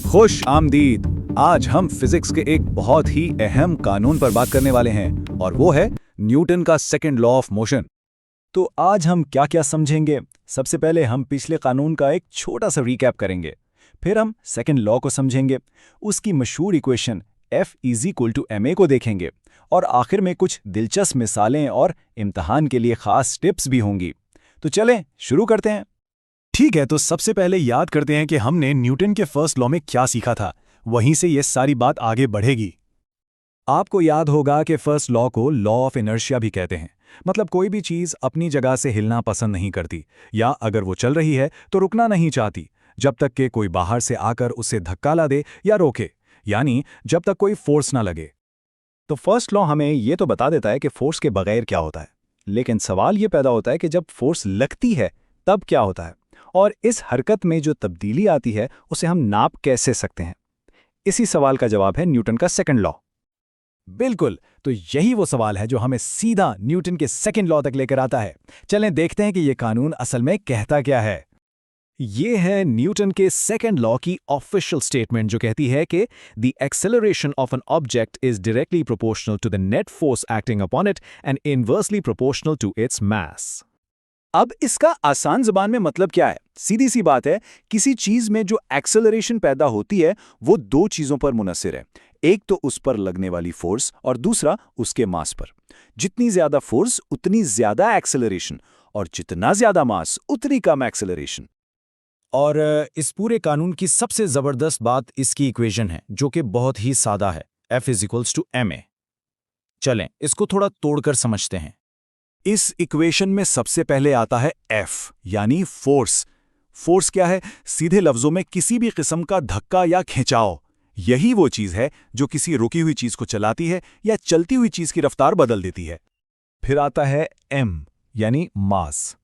खुश आमदीद। आज हम फिजिक्स के एक बहुत ही अहम कानून पर बात करने वाले हैं और वो है न्यूटन का सेकंड लॉ ऑफ मोशन। तो आज हम क्या क्या समझेंगे। सबसे पहले हम पिछले कानून का एक छोटा सा रिकैप करेंगे। फिर हम सेकंड लॉ को समझेंगे, उसकी मशहूर इक्वेशन F = ma को देखेंगे और आखिर में कुछ दिलचस्प मिसालें और इम्तहान के लिए खास टिप्स भी होंगी। तो चलें शुरू करते हैं। ठीक है, तो सबसे पहले याद करते हैं कि हमने न्यूटन के फर्स्ट लॉ में क्या सीखा था। वहीं से ये सारी बात आगे बढ़ेगी। आपको याद होगा कि फर्स्ट लॉ को लॉ ऑफ इनर्शिया भी कहते हैं। मतलब कोई भी चीज़ अपनी जगह से हिलना पसंद नहीं करती, या अगर वो चल रही है तो रुकना नहीं चाहती जब तक कि कोई बाहर से आकर उसे धक्का ला दे या रोके, यानी जब तक कोई फोर्स ना लगे। तो फर्स्ट लॉ हमें ये तो बता देता है कि फोर्स के बगैर क्या होता है, लेकिन सवाल ये पैदा होता है कि जब फोर्स लगती है तब क्या होता है, और इस हरकत में जो तब्दीली आती है उसे हम नाप कैसे सकते हैं। इसी सवाल का जवाब है न्यूटन का सेकंड लॉ। बिल्कुल, तो यही वो सवाल है जो हमें सीधा न्यूटन के सेकंड लॉ तक लेकर आता है। चलें देखते हैं कि ये कानून असल में कहता क्या है। ये है न्यूटन के सेकंड लॉ की ऑफिशियल स्टेटमेंट, जो कहती है कि the acceleration of an object is directly proportional to the net force acting upon it and inversely proportional to its mass. अब इसका आसान ज़बान में मतलब क्या है? सीधी सी बात है, किसी चीज़ में जो एक्सेलरेशन पैदा होती है वो दो चीज़ों पर मुनस्सिर है। एक तो उस पर लगने वाली फोर्स और दूसरा उसके मास पर। जितनी ज़्यादा फोर्स उतनी ज़्यादा एक्सेलरेशन, और जितना ज़्यादा मास उतनी कम एक्सेलरेशन। और इस पूरे कानून की सबसे ज़बरदस्त बात इसकी इक्वेशन है, जो कि बहुत ही सादा है, F = ma। चलें इसको थोड़ा तोड़कर समझते हैं। इस इक्वेशन में सबसे पहले आता है F, यानी फोर्स। फोर्स क्या है? सीधे लफ्जों में किसी भी किस्म का धक्का या खिंचाव। यही वो चीज है जो किसी रुकी हुई चीज को चलाती है या चलती हुई चीज की रफ्तार बदल देती है। फिर आता है M, यानी मास।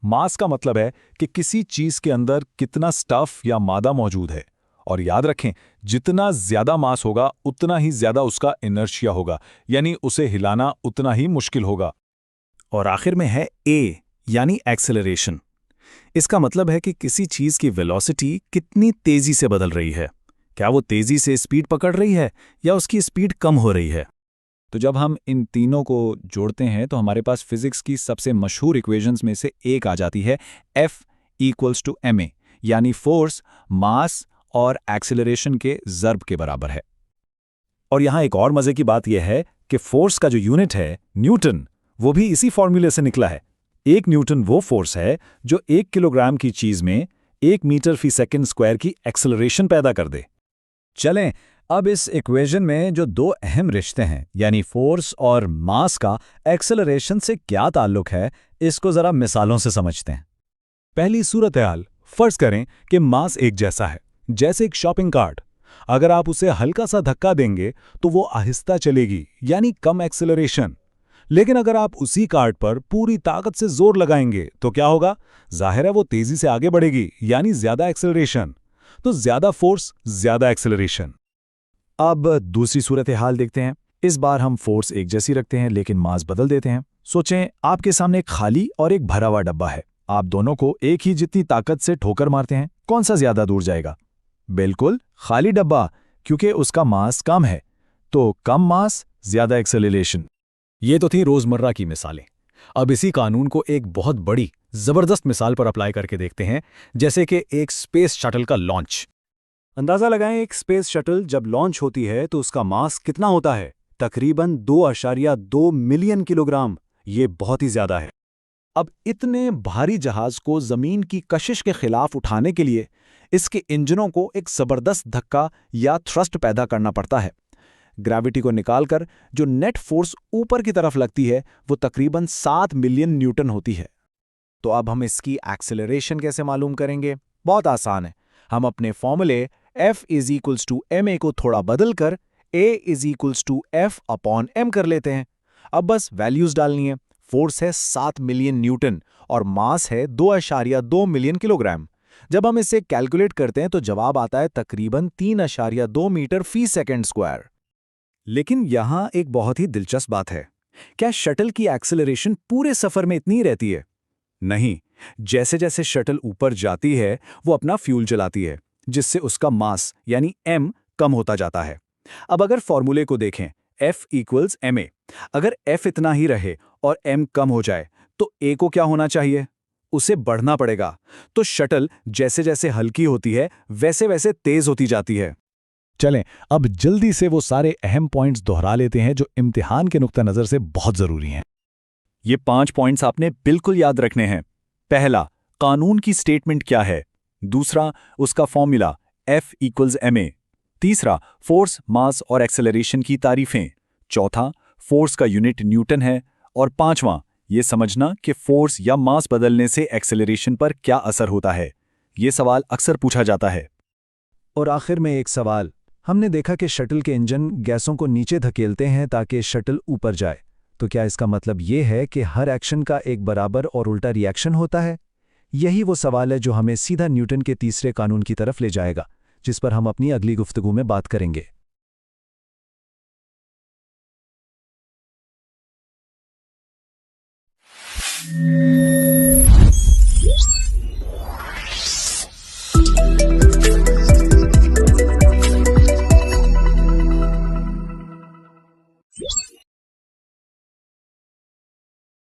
मास का मतलब है कि किसी चीज के अंदर कितना स्टफ या मादा मौजूद है। और याद रखें, जितना ज्यादा मास होगा उतना ही ज्यादा उसका इनर्शिया होगा, यानी उसे हिलाना उतना ही मुश्किल होगा। और आखिर में है A, यानी एक्सेलरेशन। इसका मतलब है कि किसी चीज की वेलोसिटी कितनी तेजी से बदल रही है। क्या वो तेजी से स्पीड पकड़ रही है या उसकी स्पीड कम हो रही है। तो जब हम इन तीनों को जोड़ते हैं तो हमारे पास फिजिक्स की सबसे मशहूर इक्वेशंस में से एक आ जाती है, F = ma, यानी फोर्स मास और एक्सेलरेशन के ज़र्ब के बराबर है। और यहाँ एक और मजे की बात यह है कि फोर्स का जो यूनिट है न्यूटन, वो भी इसी फॉर्मूले से निकला है। 1 न्यूटन वो फोर्स है जो 1 किलोग्राम की चीज में 1 मीटर फी सेकंड स्क्वायर की एक्सेलरेशन पैदा कर दे। चलें अब इस इक्वेशन में जो दो अहम रिश्ते हैं, यानी फोर्स और मास का एक्सेलरेशन से क्या ताल्लुक है, इसको जरा मिसालों से समझते हैं। पहली सूरत-ए-हाल, फर्ज करें कि मास एक जैसा है, जैसे एक शॉपिंग कार्ट। अगर आप उसे हल्का सा धक्का देंगे तो वो आहिस्ता चलेगी, यानी कम एक्सेलरेशन। लेकिन अगर आप उसी कार्ट पर पूरी ताकत से जोर लगाएंगे तो क्या होगा? जाहिर है वो तेजी से आगे बढ़ेगी, यानी ज्यादा एक्सेलरेशन। तो ज्यादा फोर्स, ज्यादा एक्सेलरेशन। अब दूसरी सूरत हाल देखते हैं। इस बार हम फोर्स एक जैसी रखते हैं लेकिन मास बदल देते हैं। सोचें आपके सामने एक खाली और एक भरा हुआ डब्बा है। आप दोनों को एक ही जितनी ताकत से ठोकर मारते हैं, कौन सा ज्यादा दूर जाएगा? बिल्कुल खाली डब्बा, क्योंकि उसका मास कम है। तो कम मास, ज्यादा एक्सेलरेशन। ये तो थी रोजमर्रा की मिसालें। अब इसी कानून को एक बहुत बड़ी जबरदस्त मिसाल पर अप्लाई करके देखते हैं, जैसे कि एक स्पेस शटल का लॉन्च। अंदाजा लगाएं, एक स्पेस शटल जब लॉन्च होती है तो उसका मास कितना होता है? तकरीबन 2.2 मिलियन किलोग्राम। ये बहुत ही ज्यादा है। अब इतने भारी जहाज को जमीन की कशिश के खिलाफ उठाने के लिए इसके इंजनों को एक जबरदस्त धक्का या थ्रस्ट पैदा करना पड़ता है। ग्रेविटी को निकालकर जो नेट फोर्स ऊपर की तरफ लगती है वो तकरीबन 7 मिलियन न्यूटन होती है। तो अब हम इसकी एक्सेलरेशन कैसे मालूम करेंगे? बहुत आसान है। हम अपने फॉर्मूले F = ma को थोड़ा बदलकर A = F/m कर लेते हैं। अब बस वैल्यूज डालनी है। फोर्स है 7 मिलियन न्यूटन और मास है 2.2 मिलियन किलोग्राम। जब हम इसे कैलकुलेट करते हैं तो जवाब आता है तकरीबन 3.2 मीटर फी सेकंड स्क्वायर। लेकिन यहां एक बहुत ही दिलचस्प बात है। क्या शटल की एक्सेलरेशन पूरे सफर में इतनी ही रहती है? नहीं, जैसे जैसे शटल ऊपर जाती है वो अपना फ्यूल जलाती है, जिससे उसका मास यानी m कम होता जाता है। अब अगर फॉर्मूले को देखें, F इक्वल्स ma, अगर F इतना ही रहे और m कम हो जाए तो a को क्या होना चाहिए? उसे बढ़ना पड़ेगा। तो शटल जैसे जैसे हल्की होती है वैसे वैसे तेज होती जाती है। चलें अब जल्दी से वो सारे अहम पॉइंट्स दोहरा लेते हैं जो इम्तिहान के नुक्ता नज़र से बहुत ज़रूरी हैं। ये 5 पॉइंट्स आपने बिल्कुल याद रखने हैं। पहला, कानून की स्टेटमेंट क्या है। दूसरा, उसका फॉर्मूला F इक्वल्स ma। तीसरा, फोर्स, मास और एक्सेलरेशन की तारीफें। चौथा, फोर्स का यूनिट न्यूटन है। और पांचवां, ये समझना कि फोर्स या मास बदलने से एक्सेलरेशन पर क्या असर होता है। ये सवाल अक्सर पूछा जाता है। और आखिर में एक सवाल, हमने देखा कि शटल के इंजन गैसों को नीचे धकेलते हैं ताकि शटल ऊपर जाए। तो क्या इसका मतलब ये है कि हर एक्शन का एक बराबर और उल्टा रिएक्शन होता है? यही वो सवाल है जो हमें सीधा न्यूटन के तीसरे कानून की तरफ ले जाएगा, जिस पर हम अपनी अगली गुफ्तगू में बात करेंगे।